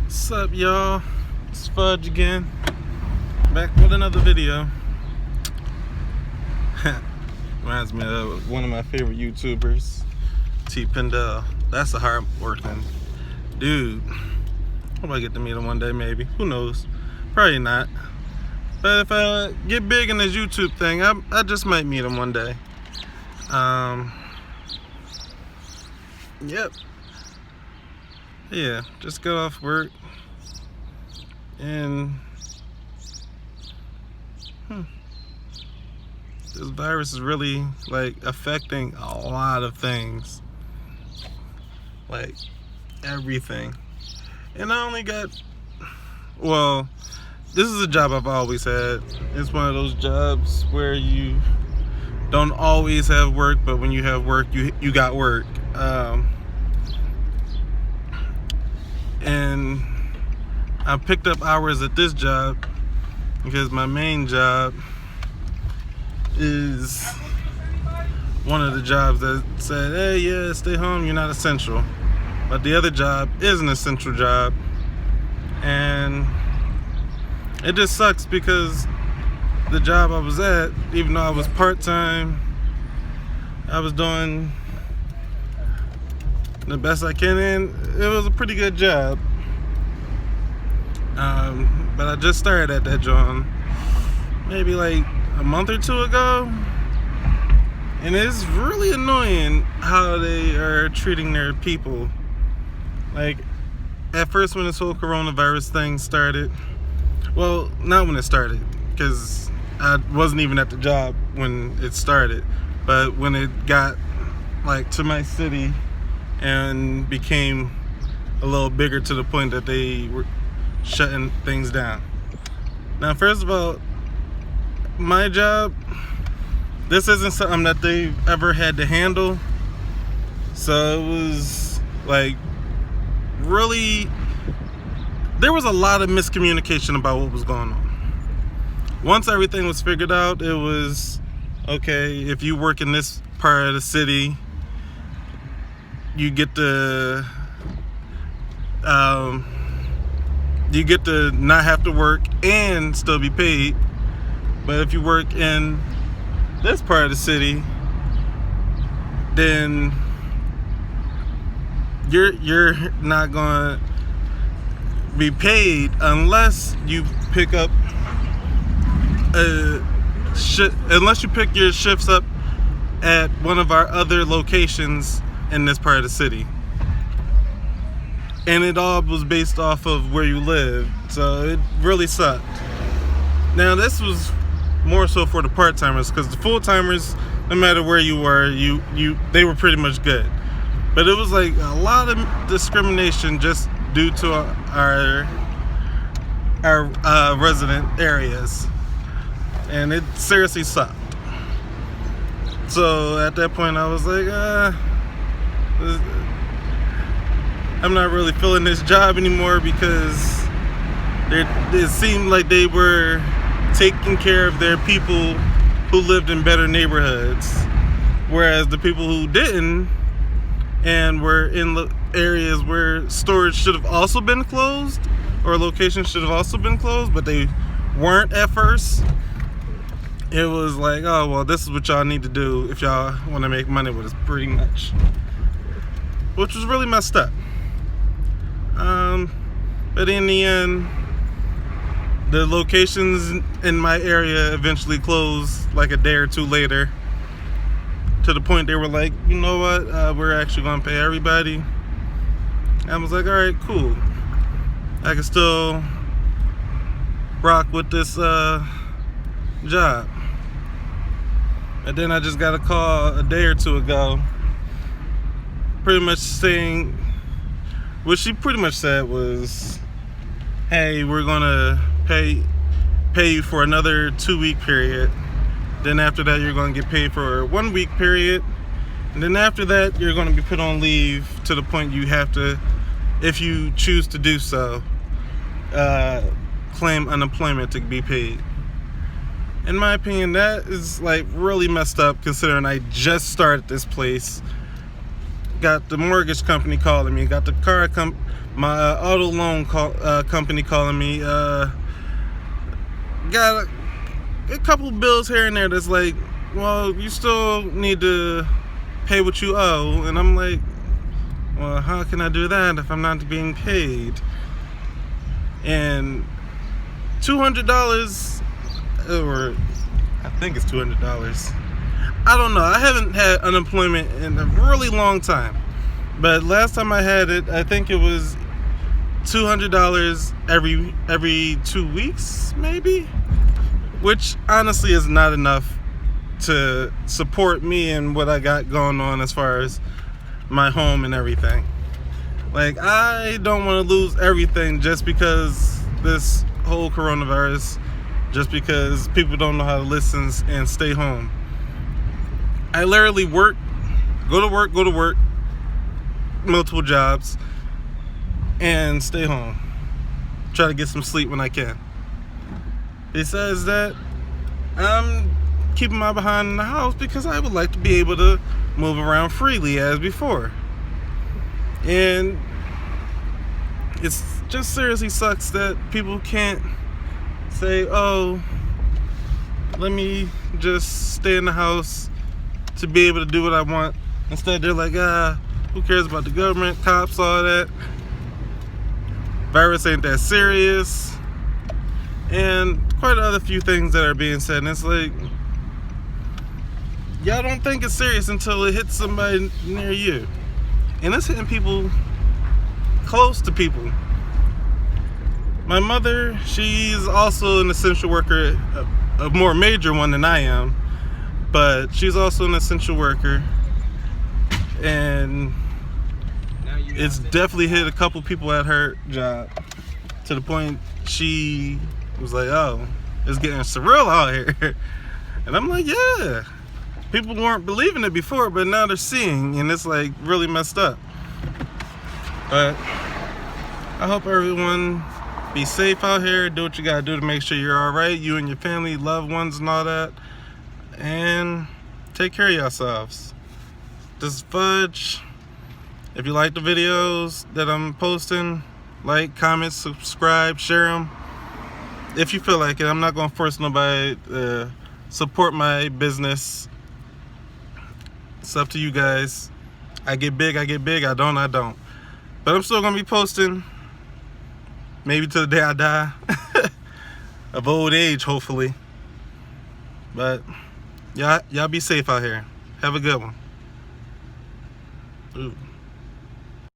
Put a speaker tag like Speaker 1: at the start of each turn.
Speaker 1: What's up, y'all? It's Fudge again, back with another video. Reminds me of one of my favorite YouTubers, T. Pendel. That's a hard working dude. Hope I get to meet him one day, maybe. Who knows? Probably not. But if I get big in this YouTube thing, I just might meet him one day. Yep. Yeah, just got off work and this virus is really affecting a lot of things, like everything. And I only got, well, this is a job I've always had. It's one of those jobs where you don't always have work, but when you have work, you got work. And I picked up hours at this job because my main job is one of the jobs that said, hey, yeah, stay home, you're not essential. But the other job is an essential job. And it just sucks because the job I was at, even though I was part-time, I was doing the best I can, and it was a pretty good job. But I just started at that job maybe like a month or two ago, and it's really annoying how they are treating their people. Like, at first when this whole coronavirus thing started, well, not when it started, because I wasn't even at the job when it started, but when it got to my city and became a little bigger to the point that they were shutting things down. Now, first of all, my job, this isn't something that they've ever had to handle, so it was really, there was a lot of miscommunication about what was going on. Once everything was figured out, it was, okay, if you work in this part of the city, you get to not have to work and still be paid. But if you work in this part of the city, then you're not gonna be paid unless you pick up unless you pick your shifts up at one of our other locations in this part of the city. And it all was based off of where you live, so it really sucked. Now, this was more so for the part-timers, because the full-timers, no matter where you were, they were pretty much good. But it was a lot of discrimination just due to our resident areas, and it seriously sucked. So at that point, I was like, I'm not really feeling this job anymore, because it seemed like they were taking care of their people who lived in better neighborhoods, whereas the people who didn't and were in areas where stores should have also been closed, or locations should have also been closed, but they weren't at first. It was like, oh, well, this is what y'all need to do if y'all want to make money with us, pretty much. Which was really messed up. But in the end, the locations in my area eventually closed a day or two later, to the point they were like, you know what, we're actually going to pay everybody. And I was like, all right, cool. I can still rock with this job. And then I just got a call a day or two ago, pretty much saying, what she pretty much said was, hey, we're gonna pay you for another 2-week period. Then after that, you're gonna get paid for a 1-week period. And then after that, you're gonna be put on leave to the point you have to, if you choose to do so, claim unemployment to be paid. In my opinion, that is really messed up, considering I just started this place got the mortgage company calling me, got the my auto loan company calling me, got a couple bills here and there that's like, well, you still need to pay what you owe. And I'm like, well, how can I do that if I'm not being paid? And $200, or I think it's $200. I don't know. I haven't had unemployment in a really long time. But last time I had it, I think it was $200 every 2 weeks, maybe? Which honestly is not enough to support me and what I got going on as far as my home and everything. Like, I don't want to lose everything just because this whole coronavirus, just because people don't know how to listen and stay home. I literally go to work, multiple jobs, and stay home. Try to get some sleep when I can. Besides that, I'm keeping my behind in the house because I would like to be able to move around freely as before. And it's just seriously sucks that people can't say, oh, let me just stay in the house to be able to do what I want. Instead, they're like, who cares about the government, cops, all that. Virus ain't that serious. And quite other few things that are being said. And it's like, y'all don't think it's serious until it hits somebody near you. And it's hitting people close to people. My mother, she's also an essential worker, a more major one than I am, but she's also an essential worker, and it's definitely hit a couple people at her job to the point she was like, oh, it's getting surreal out here. And I'm like, yeah, people weren't believing it before, but now they're seeing, and it's like really messed up. But I hope everyone be safe out here. Do what you gotta do to make sure you're all right, you and your family, loved ones, and all that. And take care of yourselves. This is Fudge. If you like the videos that I'm posting, like, comment, subscribe, share them. If you feel like it, I'm not gonna force nobody to support my business. It's up to you guys. I get big, I don't. But I'm still gonna be posting. Maybe to the day I die. Of old age, hopefully. But y'all be safe out here. Have a good one. Ooh.